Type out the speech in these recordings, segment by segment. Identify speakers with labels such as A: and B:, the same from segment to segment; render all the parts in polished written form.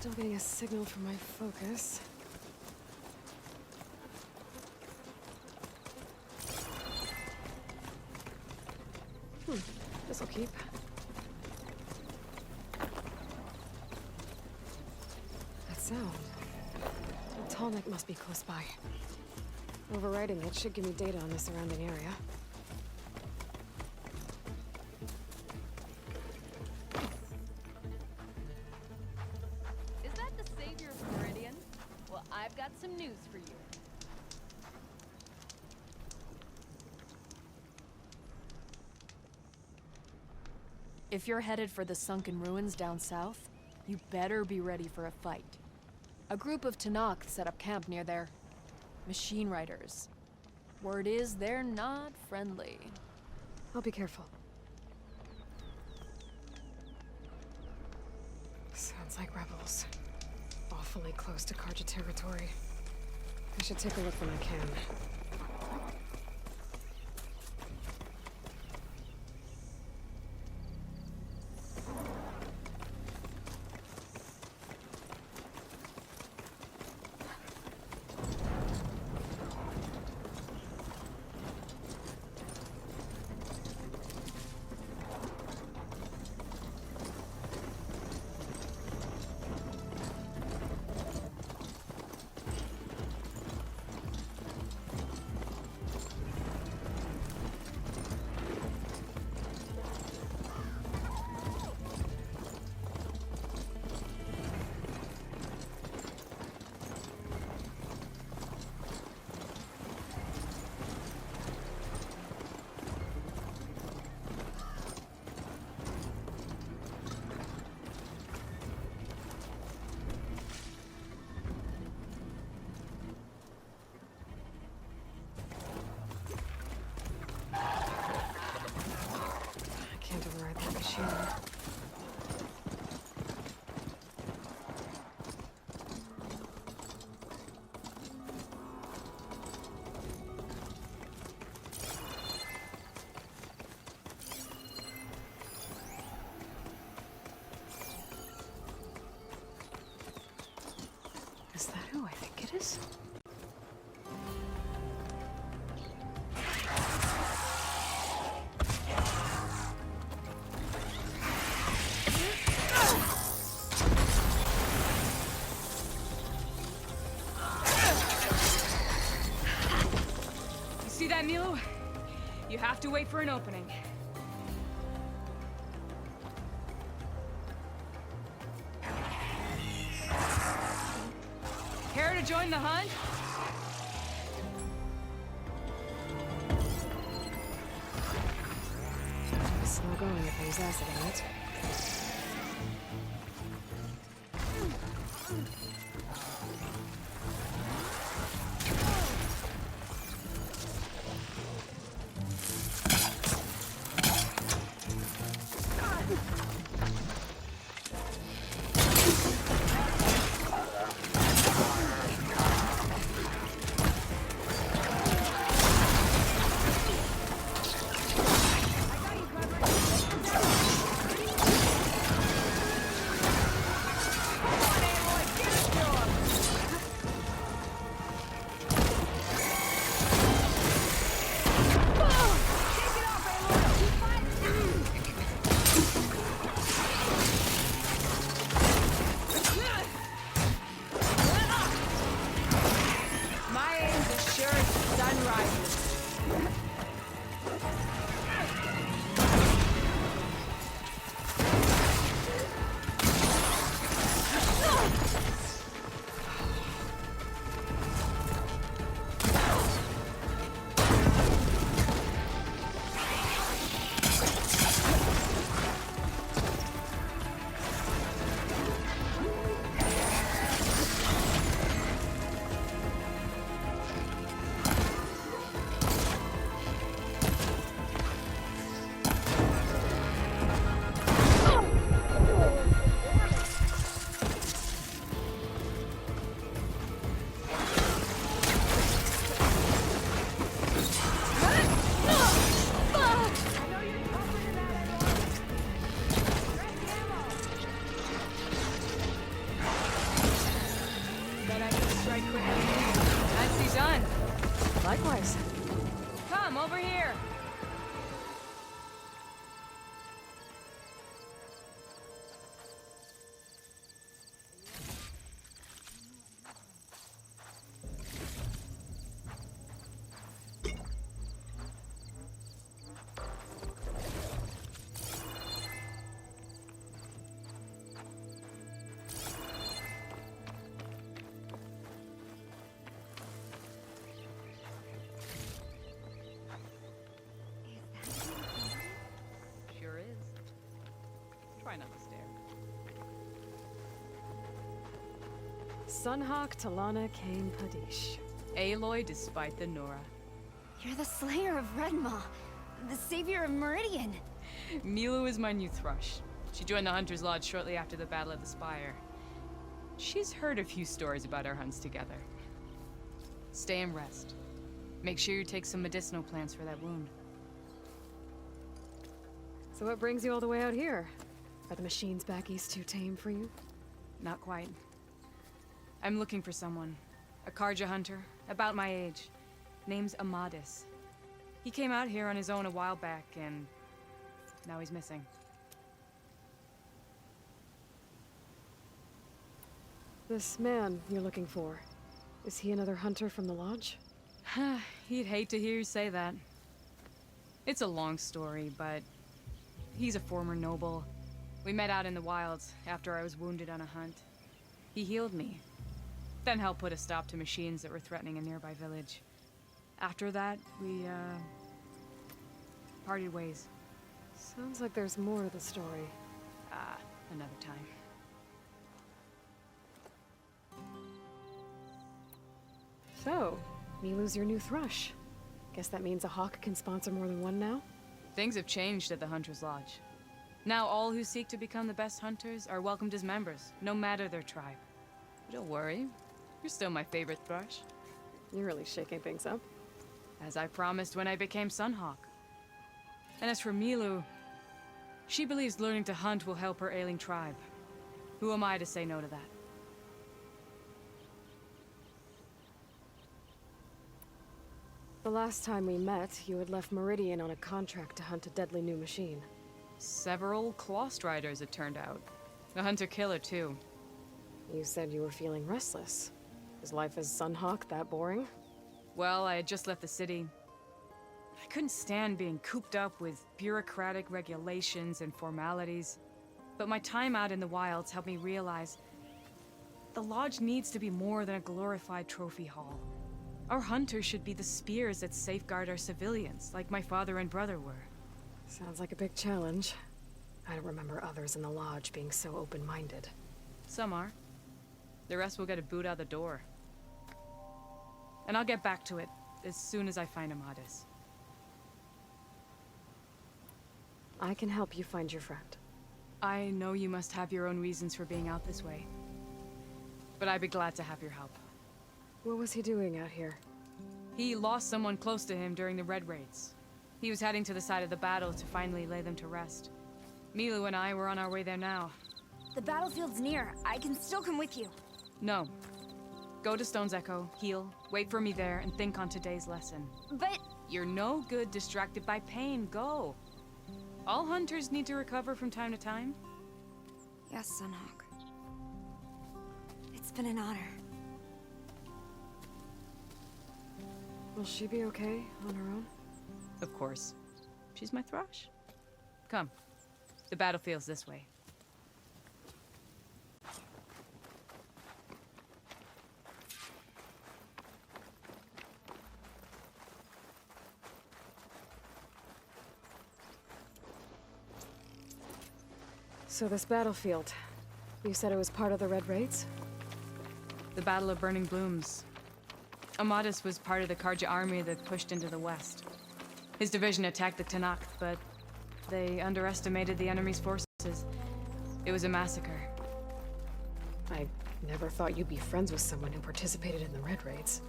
A: Still getting a signal from my focus. This'll keep. That sound. The Tallneck must be close by. Overriding it should give me data on the surrounding area.
B: Is that the savior of Meridian? Well, I've got some news for you. If you're headed for the sunken ruins down south, you better be ready for a fight. A group of Tenakth set up camp near there. Machine riders. Word is they're not friendly.
A: I'll be careful. Sounds like rebels. Awfully close to Karja territory. I should take a look when I can. Is that who I think it is?
C: You see that, Milo? You have to wait for an opening. Care to join the hunt?
A: It's slow going if there's acid in it. Sunhawk Talana Kane Padish.
C: Aloy despite the Nora.
D: You're the slayer of Redmaw, the savior of Meridian.
C: Milu is my new thrush. She joined the Hunter's Lodge shortly after the Battle of the Spire. She's heard a few stories about our hunts together. Stay and rest. Make sure you take some medicinal plants for that wound.
A: So what brings you all the way out here? Are the machines back east too tame for you?
C: Not quite. I'm looking for someone. A Karja hunter, about my age. Name's Amadis. He came out here on his own a while back, and now he's missing.
A: This man you're looking for, is he another hunter from the lodge?
C: He'd hate to hear you say that. It's a long story, but he's a former noble. We met out in the wilds after I was wounded on a hunt. He healed me, then helped put a stop to machines that were threatening a nearby village. After that, we, parted ways.
A: Sounds like there's more to the story.
C: Another time.
A: So, Milu's your new thrush. Guess that means a hawk can sponsor more than one now?
C: Things have changed at the Hunter's Lodge. Now all who seek to become the best hunters are welcomed as members, no matter their tribe. But don't worry, you're still my favorite thrush.
A: You're really shaking things up.
C: As I promised when I became Sunhawk. And as for Milu, she believes learning to hunt will help her ailing tribe. Who am I to say no to that?
A: The last time we met, you had left Meridian on a contract to hunt a deadly new machine.
C: Several claw striders, it turned out. A hunter-killer, too.
A: You said you were feeling restless. Is life as Sunhawk that boring?
C: Well, I had just left the city. I couldn't stand being cooped up with bureaucratic regulations and formalities. But my time out in the wilds helped me realize the lodge needs to be more than a glorified trophy hall. Our hunters should be the spears that safeguard our civilians, like my father and brother were.
A: Sounds like a big challenge. I don't remember others in the lodge being so open-minded.
C: Some are. The rest will get a boot out the door. And I'll get back to it as soon as I find Amadis.
A: I can help you find your friend.
C: I know you must have your own reasons for being out this way. But I'd be glad to have your help.
A: What was he doing out here?
C: He lost someone close to him during the Red Raids. He was heading to the side of the battle to finally lay them to rest. Milu and I were on our way there now.
D: The battlefield's near. I can still come with you.
C: No. Go to Stone's Echo, heal, wait for me there, and think on today's lesson.
D: But...
C: You're no good distracted by pain. Go. All hunters need to recover from time to time.
D: Yes, Sunhawk. It's been an honor.
A: Will she be okay on her own?
C: Of course. She's my thrush. Come. The battlefield's this way.
A: So this battlefield, you said it was part of the Red Raids?
C: The Battle of Burning Blooms. Amadis was part of the Karja army that pushed into the west. His division attacked the Tanakh, but they underestimated the enemy's forces. It was a massacre.
A: I never thought you'd be friends with someone who participated in the Red Raids.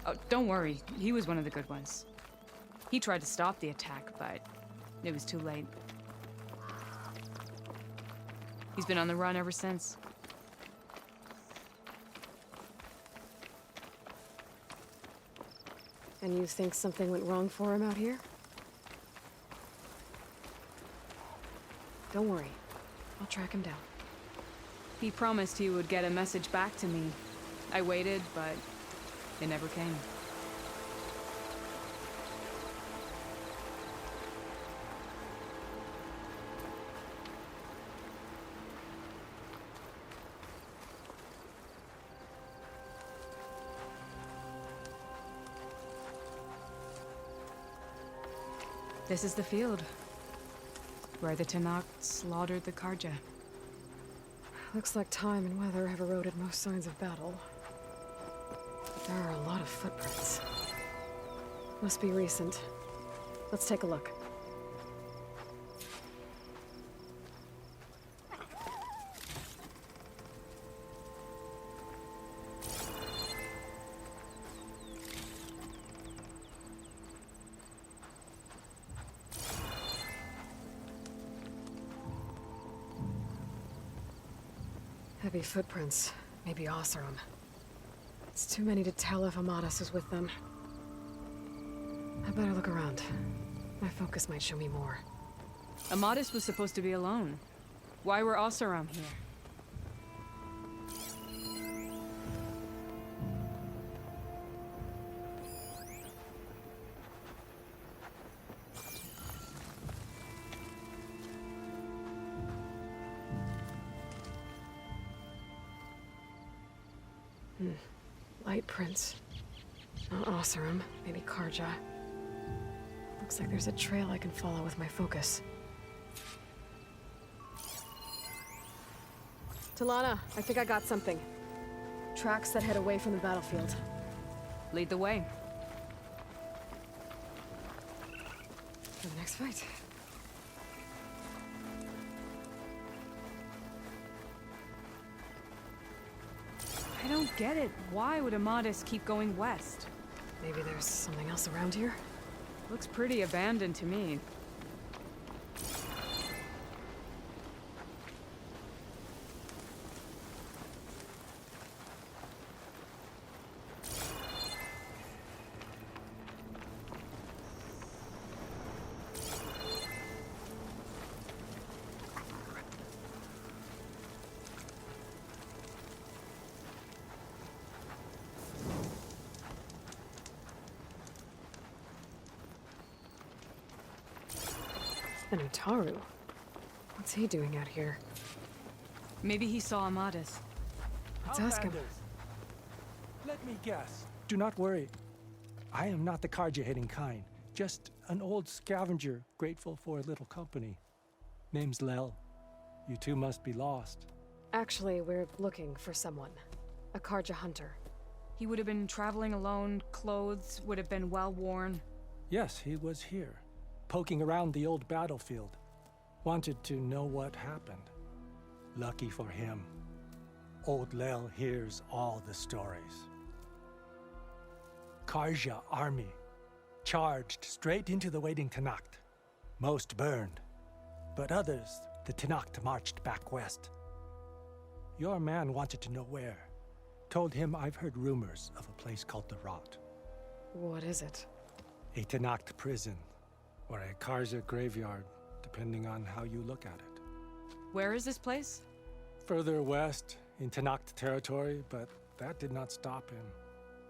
C: Oh, don't worry. He was one of the good ones. He tried to stop the attack, but it was too late. He's been on the run ever since.
A: And you think something went wrong for him out here? Don't worry. I'll track him down.
C: He promised he would get a message back to me. I waited, but it never came. This is the field, where the Tanakh slaughtered the Karja.
A: Looks like time and weather have eroded most signs of battle. But there are a lot of footprints. Must be recent. Let's take a look. Heavy footprints. Maybe Oseram. It's too many to tell if Amadas is with them. I better look around. My focus might show me more.
C: Amadis was supposed to be alone. Why were Oseram here?
A: Light prints. Not Oseram, maybe Karja. Looks like there's a trail I can follow with my focus. Talana, I think I got something. Tracks that head away from the battlefield.
C: Lead the way.
A: For the next fight.
C: I don't get it. Why would Amadis keep going west?
A: Maybe there's something else around here?
C: Looks pretty abandoned to me.
A: And Utaru. What's he doing out here?
C: Maybe he saw Amadis.
A: Let's ask him.
E: Outlanders. Let me guess. Do not worry. I am not the Karja-hating kind. Just an old scavenger, grateful for a little company. Name's Lel. You two must be lost.
A: Actually, we're looking for someone. A Karja hunter.
C: He would have been traveling alone, clothes would have been well worn.
E: Yes, he was here, poking around the old battlefield. Wanted to know what happened. Lucky for him, old Lel hears all the stories. Karja army charged straight into the waiting Tanacht. Most burned, but others, the Tanacht marched back west. Your man wanted to know where. Told him I've heard rumors of a place called the Rot.
A: What is it?
E: A Tanacht prison, or a Karja graveyard, depending on how you look at it.
C: Where is this place?
E: Further west, in Tanacht territory, but that did not stop him.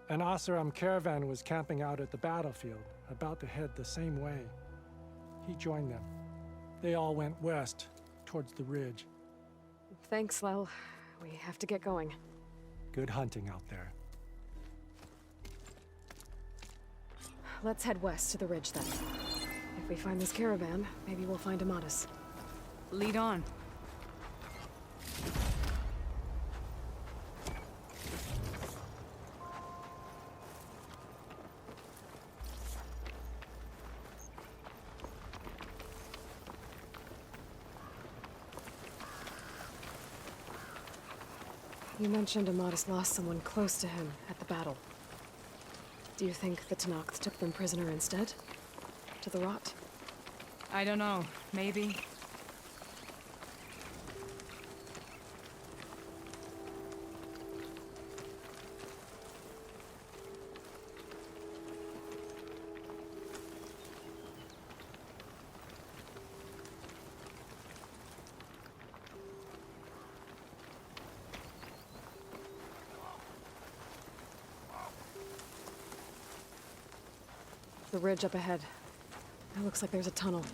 E: An Oseram caravan was camping out at the battlefield, about to head the same way. He joined them. They all went west, towards the ridge.
A: Thanks, Lel. We have to get going.
E: Good hunting out there.
A: Let's head west to the ridge then. If we find this caravan, maybe we'll find Amadis.
C: Lead on.
A: You mentioned Amadis lost someone close to him at the battle. Do you think the Tanacht took them prisoner instead? To the Rot?
C: I don't know. Maybe.
A: The ridge up ahead. It looks like there's a tunnel.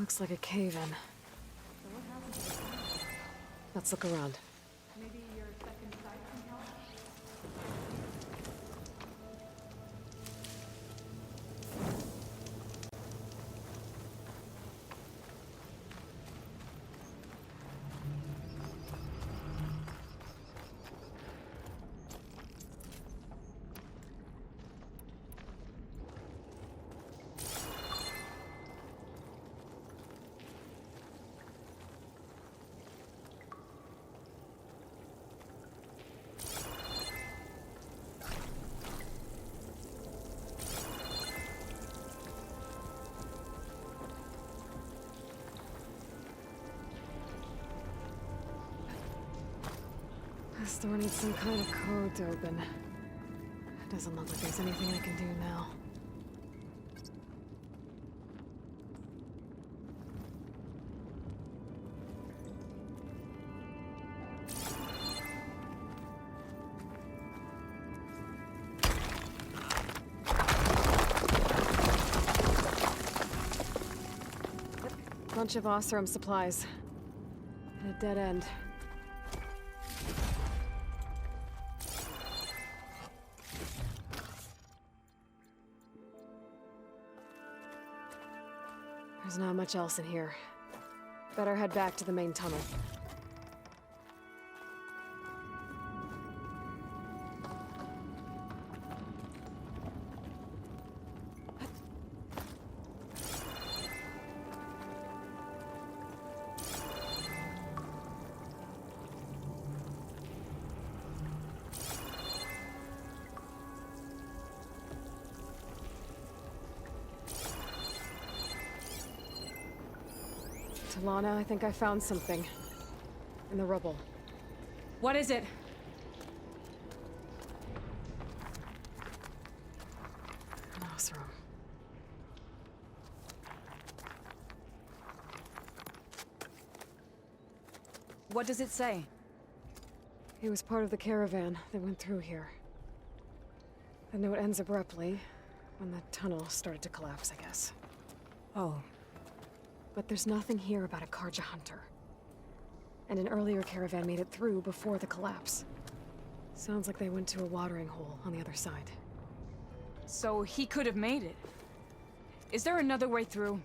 A: Looks like a cave-in. Let's look around. This door needs some kind of code to open. It doesn't look like there's anything I can do now. Bunch of Oseram supplies. And a dead end. There's not much else in here. Better head back to the main tunnel. Talana, I think I found something. In the rubble.
C: What is it?
A: An Oseram.
C: What does it say?
A: He was part of the caravan that went through here. The note ends abruptly, when the tunnel started to collapse, I guess.
C: Oh.
A: But there's nothing here about a Karja hunter. And an earlier caravan made it through before the collapse. Sounds like they went to a watering hole on the other side.
C: So he could have made it. Is there another way through?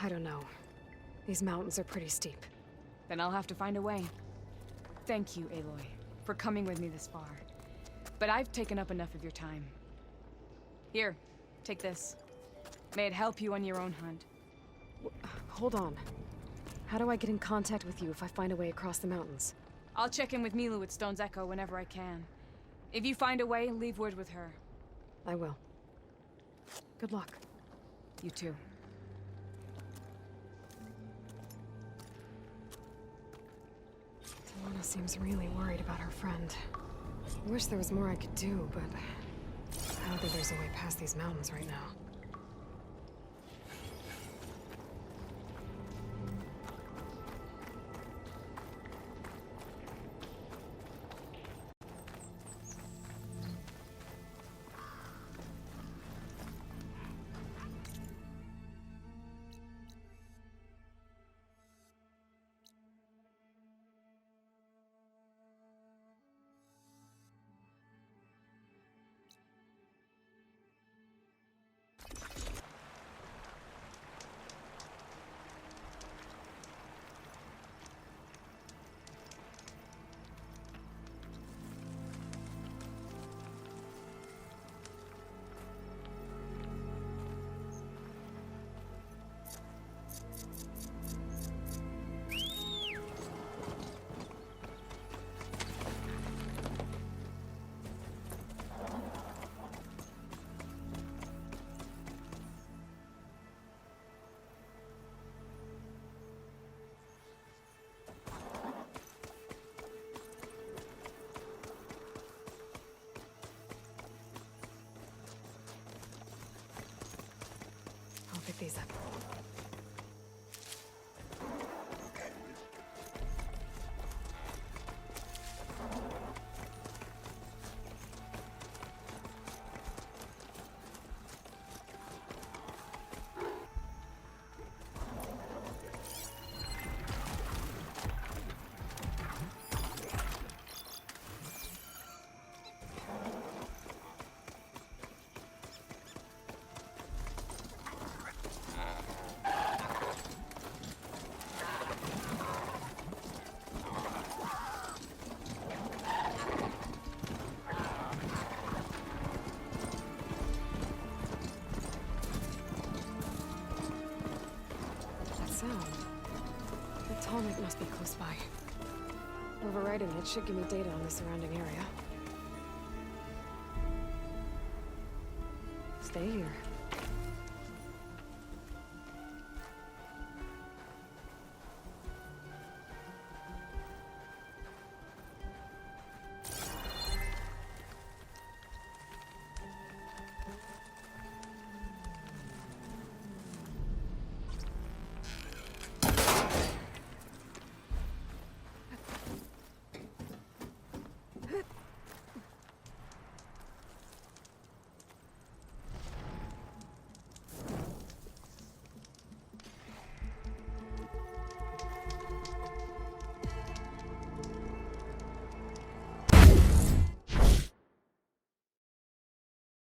A: I don't know. These mountains are pretty steep.
C: Then I'll have to find a way. Thank you, Aloy, for coming with me this far. But I've taken up enough of your time. Here, take this. May it help you on your own hunt.
A: Hold on. How do I get in contact with you if I find a way across the mountains?
C: I'll check in with Milu at Stone's Echo whenever I can. If you find a way, leave word with her.
A: I will. Good luck.
C: You too.
A: Talana seems really worried about her friend. I wish there was more I could do, but I don't think there's a way past these mountains right now. I'll pick these up. sound. The tonic must be close by. Overriding it should give me data on the surrounding area. Stay here.